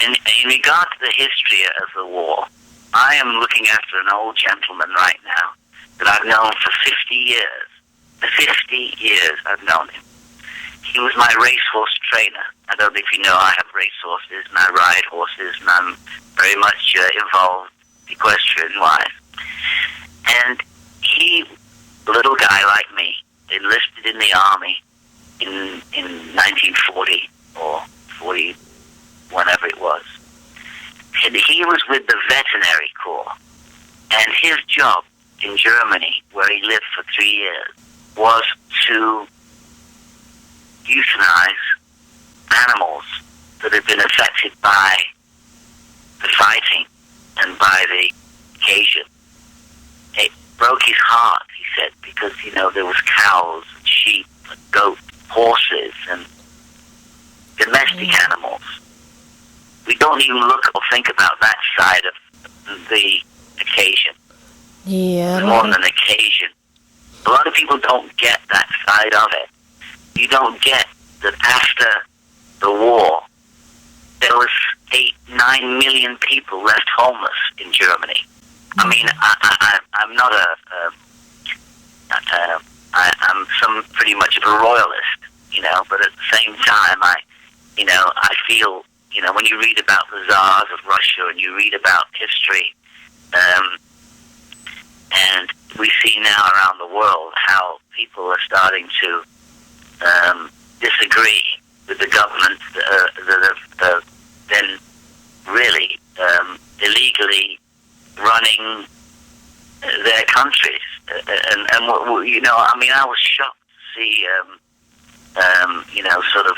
In regard to the history of the war, I am looking after an old gentleman right now that I've known for 50 years. 50 years I've known him. He was my racehorse trainer. I don't know if you know, I have racehorses and I ride horses and I'm very much involved equestrian-wise. And he, a little guy like me, enlisted in the army in 1940 or 40, whenever it was. And he was with the veterinary corps. And his job in Germany, where he lived for 3 years, was to euthanize animals that had been affected by the fighting and by the occasion. It broke his heart, he said, because, you know, there was cows and sheep and goats, horses and domestic animals. We don't even look or think about that side of the occasion. Yeah. It's more than an occasion. A lot of people don't get that side of it. You don't get that after the war, there was 8-9 million people left homeless in Germany. I mean, I'm not I'm pretty much of a royalist, you know, but at the same time, I feel, you know, when you read about the Tsars of Russia and you read about history, and we see now around the world how people are starting to disagree with the governments that have been really illegally, running their countries. And you know, I mean, I was shocked to see, you know, sort of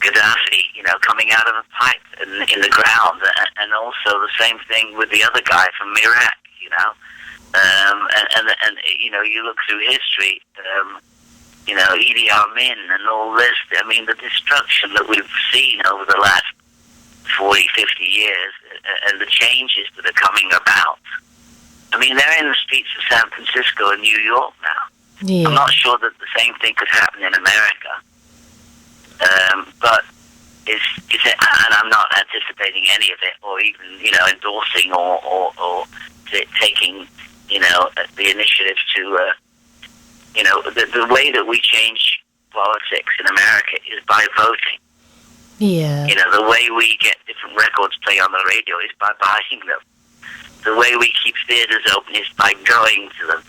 Gaddafi, you know, coming out of a pipe in the ground, and also the same thing with the other guy from Iraq, you know. And you know, you look through history, you know, Idi Amin and all this. I mean, the destruction that we've seen over the last 40, 50 years, and the changes that are coming about. I mean, they're in the streets of San Francisco and New York now. Yeah. I'm not sure that the same thing could happen in America. But and I'm not anticipating any of it, or even, you know, endorsing or taking, you know, the initiative to, you know, the way that we change politics in America is by voting. Yeah. You know, the way we get different records played on the radio is by buying them. The way we keep theaters open is by going to them.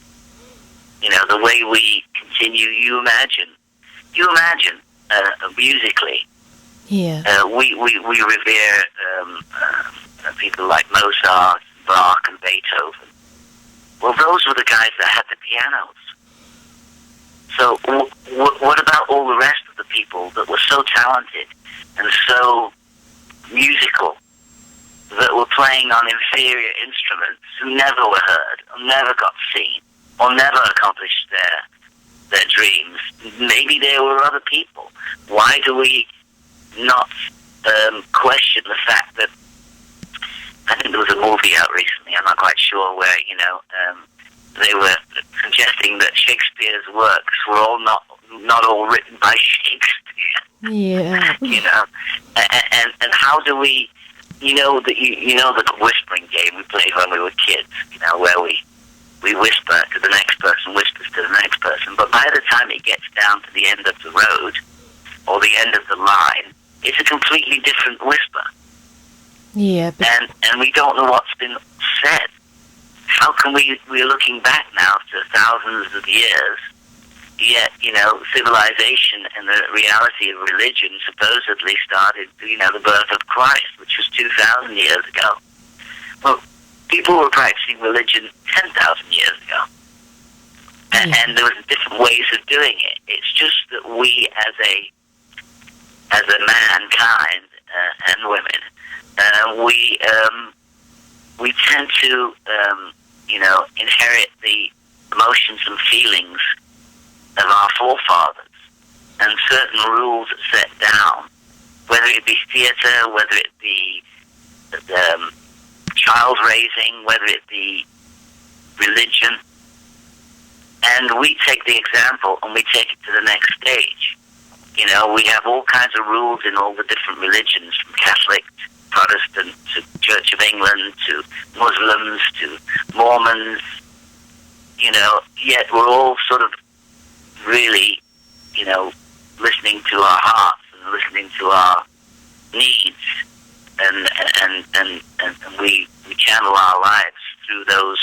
You know, the way we continue, you imagine musically. Yeah. We revere people like Mozart, Bach, and Beethoven. Well, those were the guys that had the pianos. So what about all the rest of the people that were so talented and so musical, that were playing on inferior instruments, who never were heard, or never got seen, or never accomplished their dreams? Maybe there were other people. Why do we not question the fact that, I think there was a movie out recently, I'm not quite sure where, you know, they were suggesting that Shakespeare's works were all not all written by Shakespeare. Yeah. You know, and how do we, you know the whispering game we played when we were kids, you know, where we whisper to the next person, whispers to the next person, but by the time it gets down to the end of the road or the end of the line, it's a completely different whisper. Yeah. And we don't know what's been said. How can we're looking back now to thousands of years, yet, you know, civilization and the reality of religion supposedly started, you know, the birth of Christ, which was 2,000 years ago. Well, people were practicing religion 10,000 years ago. And there was different ways of doing it. It's just that we as a mankind and women, we tend to, you know, inherit the emotions and feelings of our forefathers, and certain rules are set down, whether it be theatre, whether it be child raising, whether it be religion, and we take the example and we take it to the next stage. You know, we have all kinds of rules in all the different religions, from Catholic Protestant to Church of England to Muslims to Mormons, yet we're all sort of really, listening to our hearts and listening to our needs, and we channel our lives through those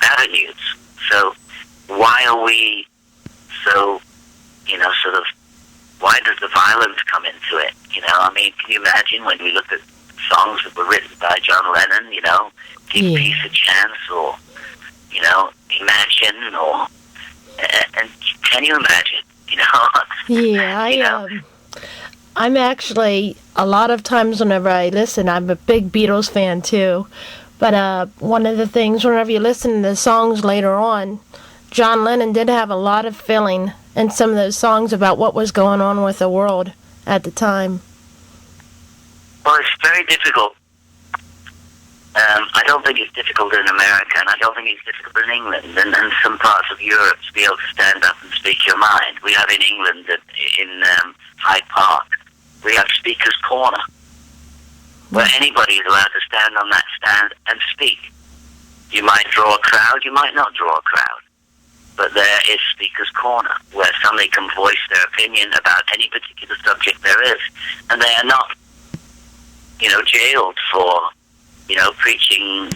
avenues. So why are we so, sort of, why does the violence come into it? Can you imagine when we look at songs that were written by John Lennon, Give Peace a Chance, or, Imagine, or, and can you imagine, Yeah, I'm actually, a lot of times whenever I listen, I'm a big Beatles fan too, but one of the things, whenever you listen to the songs later on, John Lennon did have a lot of feeling in some of those songs about what was going on with the world at the time. Well, it's very difficult. I don't think it's difficult in America, and I don't think it's difficult in England and some parts of Europe to be able to stand up and speak your mind. We have in England, in Hyde Park, we have Speaker's Corner, where anybody is allowed to stand on that stand and speak. You might draw a crowd, you might not draw a crowd, but there is Speaker's Corner, where somebody can voice their opinion about any particular subject there is, and they are not, jailed for, preaching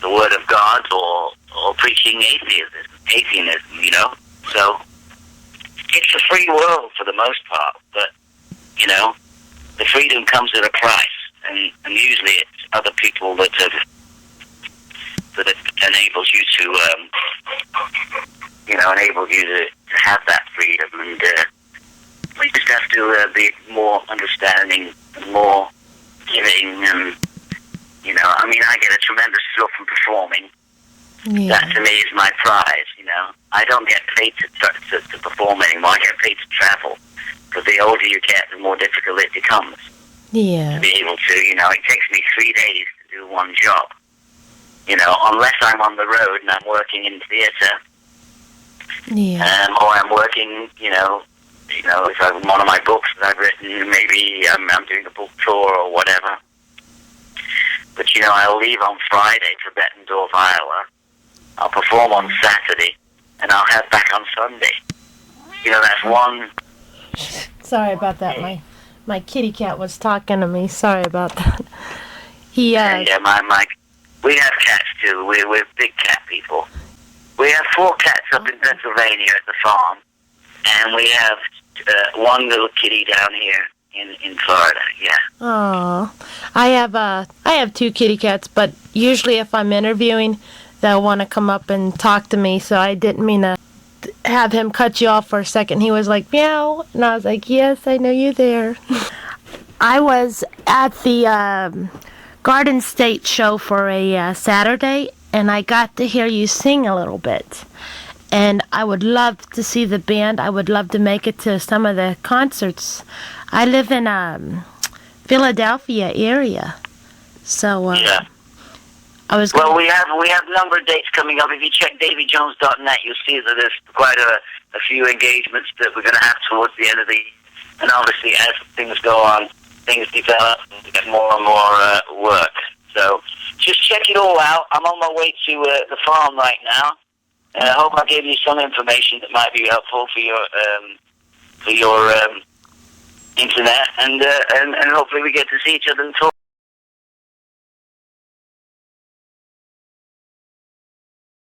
the Word of God or preaching atheism, So it's a free world for the most part, but, the freedom comes at a price, and usually it's other people that enables you to, have that freedom, and we just have to be more understanding and more giving, and I get a tremendous thrill from performing. Yeah. That to me is my prize. I don't get paid to perform anymore. I get paid to travel, because the older you get, the more difficult it becomes. Yeah. To be able to, it takes me 3 days to do one job. Unless I'm on the road and I'm working in theatre, or I'm working, if I'm one of my books that I've written, maybe I'm doing a book tour or whatever. But, I'll leave on Friday for Bettendorf, Iowa. I'll perform on Saturday, and I'll head back on Sunday. That's one... Sorry about that. My kitty cat was talking to me. Sorry about that. we have cats too. We're big cat people. We have 4 cats up in Pennsylvania at the farm, and we have one little kitty down here in Florida. Yeah. Oh, I have 2 kitty cats, but usually if I'm interviewing, they'll want to come up and talk to me. So I didn't mean to have him cut you off for a second. He was like, meow, and I was like, yes, I know you're there. I was at the Garden State show for a Saturday, and I got to hear you sing a little bit. And I would love to see the band. I would love to make it to some of the concerts. I live in Philadelphia area, so yeah. Well, we have number of dates coming up. If you check DavyJones.net, you'll see that there's quite a few engagements that we're going to have towards the end of the year. And obviously, as things go on, things develop, and we get more and more work. So just check it all out. I'm on my way to the farm right now, and I hope I gave you some information that might be helpful for your internet, and hopefully we get to see each other and talk.